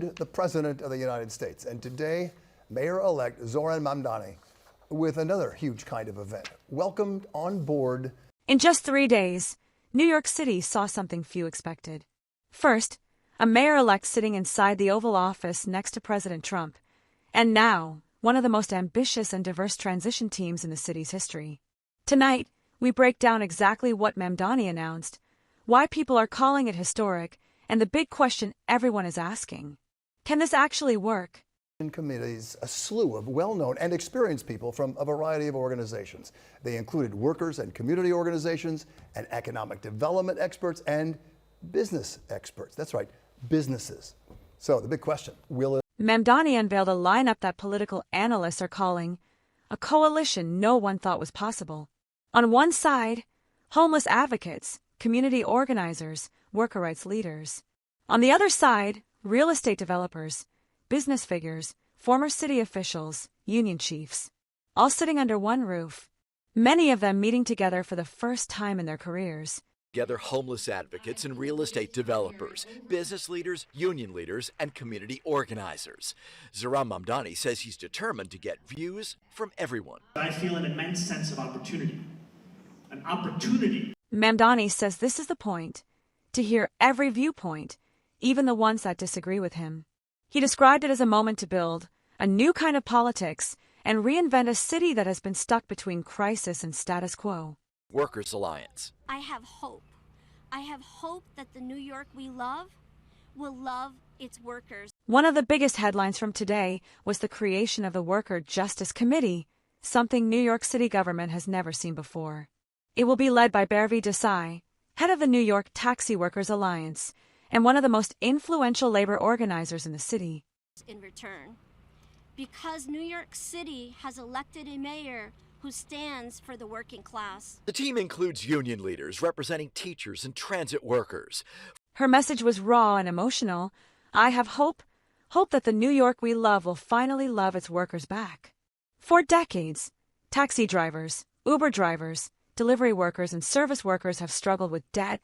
the President of the United States. And today, Mayor-elect Zoran Mamdani with another huge kind of event, welcomed on board. In just 3 days, New York City saw something few expected. First, a mayor-elect sitting inside the Oval Office next to President Trump, and now, one of the most ambitious and diverse transition teams in the city's history. Tonight, we break down exactly what Mamdani announced, why people are calling it historic, and the big question everyone is asking. Can this actually work? In committees, a slew of well-known and experienced people from a variety of organizations. They included workers and community organizations, and economic development experts, and business experts. That's right, businesses. So the big question, will it? Mamdani unveiled a lineup that political analysts are calling a coalition no one thought was possible. On one side, homeless advocates, community organizers, worker rights leaders. On the other side, real estate developers, business figures, former city officials, union chiefs, all sitting under one roof, many of them meeting together for the first time in their careers. Together homeless advocates and real estate developers, business leaders, union leaders, and community organizers. Zoran Mamdani says he's determined to get views from everyone. I feel an immense sense of opportunity. An opportunity. Mamdani says this is the point, to hear every viewpoint, even the ones that disagree with him. He described it as a moment to build a new kind of politics and reinvent a city that has been stuck between crisis and status quo. Workers' Alliance. I have hope. I have hope that the New York we love will love its workers. One of the biggest headlines from today was the creation of the Worker Justice Committee, something New York City government has never seen before. It will be led by Barvi Desai, head of the New York Taxi Workers Alliance, and one of the most influential labor organizers in the city. In return, because New York City has elected a mayor who stands for the working class. The team includes union leaders representing teachers and transit workers. Her message was raw and emotional. I have hope that the New York we love will finally love its workers back. For decades, taxi drivers, Uber drivers, delivery workers, and service workers have struggled with debt,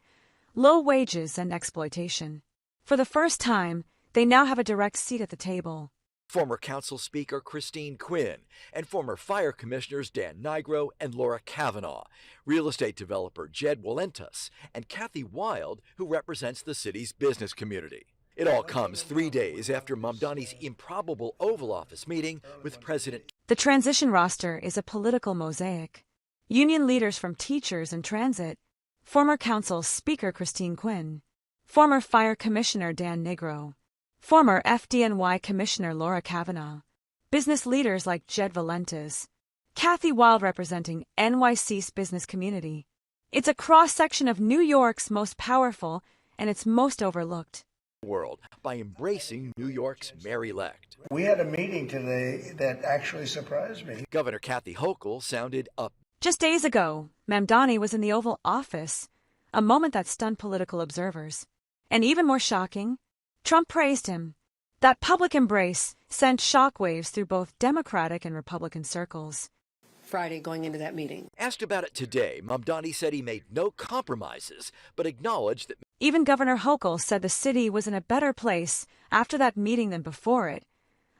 low wages, and exploitation. For the first time, they now have a direct seat at the table. Former Council Speaker Christine Quinn and former Fire Commissioners Dan Nigro and Laura Kavanaugh, real estate developer Jed Walentus, and Kathy Wild, who represents the city's business community. It all comes 3 days after Mamdani's improbable Oval Office meeting with President. The transition roster is a political mosaic. Union leaders from teachers and transit, former Council Speaker Christine Quinn, former Fire Commissioner Dan Nigro, former FDNY Commissioner Laura Kavanaugh, business leaders like Jed Valentis, Kathy Wild representing NYC's business community. It's a cross-section of New York's most powerful and its most overlooked world by embracing New York's mayor-elect. We had a meeting today that actually surprised me. Governor Kathy Hochul sounded up. Just days ago, Mamdani was in the Oval Office, a moment that stunned political observers. And even more shocking, Trump praised him. That public embrace sent shockwaves through both Democratic and Republican circles. Friday going into that meeting. Asked about it today, Mamdani said he made no compromises, but acknowledged that even Governor Hochul said the city was in a better place after that meeting than before it,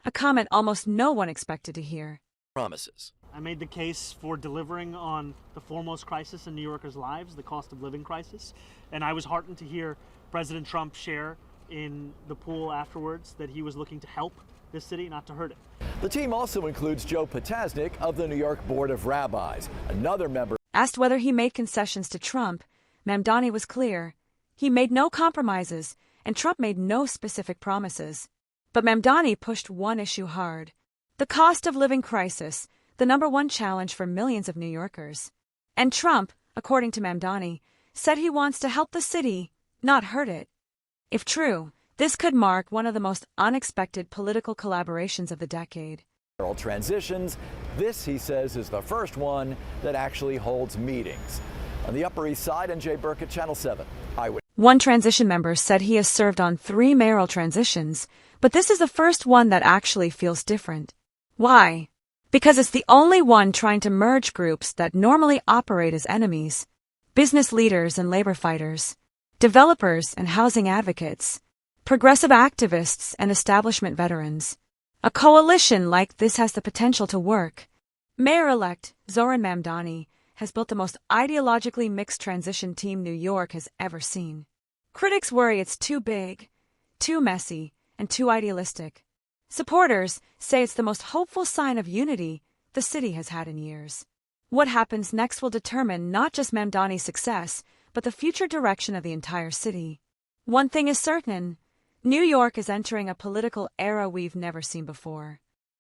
a comment almost no one expected to hear. Promises. I made the case for delivering on the foremost crisis in New Yorkers' lives, the cost of living crisis. And I was heartened to hear President Trump share in the pool afterwards that he was looking to help this city, not to hurt it. The team also includes Joe Potasnik of the New York Board of Rabbis, another member. Asked whether he made concessions to Trump, Mamdani was clear. He made no compromises, and Trump made no specific promises. But Mamdani pushed one issue hard: the cost of living crisis, the #1 challenge for millions of New Yorkers. And Trump, according to Mamdani, said he wants to help the city, not hurt it. If true, this could mark one of the most unexpected political collaborations of the decade. Transitions. This, he says, is the first one that actually holds meetings. On the Upper East Side, NJ Burkett, Channel 7. One transition member said he has served on 3 mayoral transitions, but this is the first one that actually feels different. Why? Because it's the only one trying to merge groups that normally operate as enemies: business leaders and labor fighters, developers and housing advocates, progressive activists, and establishment veterans. A coalition like this has the potential to work. Mayor-elect Zoran Mamdani has built the most ideologically mixed transition team New York has ever seen. Critics worry it's too big, too messy, and too idealistic. Supporters say it's the most hopeful sign of unity the city has had in years. What happens next will determine not just Mamdani's success, but the future direction of the entire city. One thing is certain: New York is entering a political era we've never seen before.